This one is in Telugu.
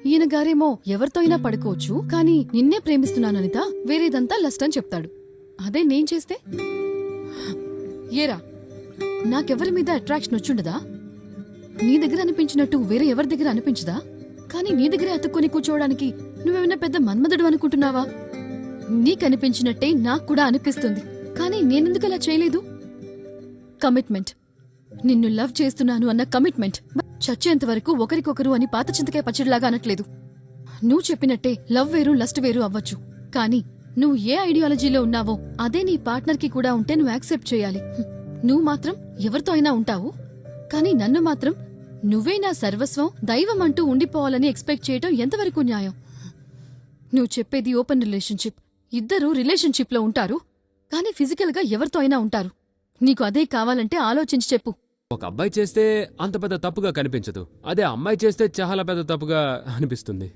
ఈయన గారేమో ఎవరితో అయినా పడుకోవచ్చు, కానీ నిన్నే ప్రేమిస్తున్నాను అనిత, వేరేదంతా లస్ట్ అని చెప్తాడు. అదే నేను చేస్తే? ఏరా, నాకెవరి మీద అట్రాక్షన్ వచ్చుండదా? నీ దగ్గర అనిపించినట్టు వేరే ఎవరి దగ్గర అనిపించదా? కానీ నీ దగ్గరే అతుక్కొని కూర్చోవడానికి నువ్వేమైనా పెద్ద మన్మధుడు అనుకుంటున్నావా? నీకనిపించినట్టే నాకు కూడా అనిపిస్తుంది, కానీ నేనెందుకు అలా చేయలేదు? కమిట్మెంట్. నిన్ను లవ్ చేస్తున్నాను అన్న కమిట్మెంట్. చచ్చేంత వరకు ఒకరికొకరు అని పాత చింతకాయ పచ్చడిలాగా అనట్లేదు. నువ్వు చెప్పినట్టే లవ్ వేరు లస్ట్ వేరు అవ్వచ్చు, కానీ నువ్వు ఏ ఐడియాలజీలో ఉన్నావో అదే నీ పార్ట్నర్కి కూడా ఉంటే నువ్వు యాక్సెప్ట్ చేయాలి. నువ్వు మాత్రం ఎవరితో అయినా ఉంటావు, కానీ నన్ను మాత్రం నువ్వే నా సర్వస్వం, దైవం అంటూ ఉండిపోవాలని ఎక్స్పెక్ట్ చేయటం ఎంతవరకు న్యాయం? నువ్వు చెప్పేది ఓపెన్ రిలేషన్షిప్. ఇద్దరూ రిలేషన్షిప్లో ఉంటారు, కానీ ఫిజికల్ గా ఎవరితో అయినా ఉంటారు. నీకు అదే కావాలంటే ఆలోచించి చెప్పు. ఒక అబ్బాయి చేస్తే అంత పెద్ద తప్పుగా కనిపించదు, అదే అమ్మాయి చేస్తే చాలా పెద్ద తప్పుగా అనిపిస్తుంది.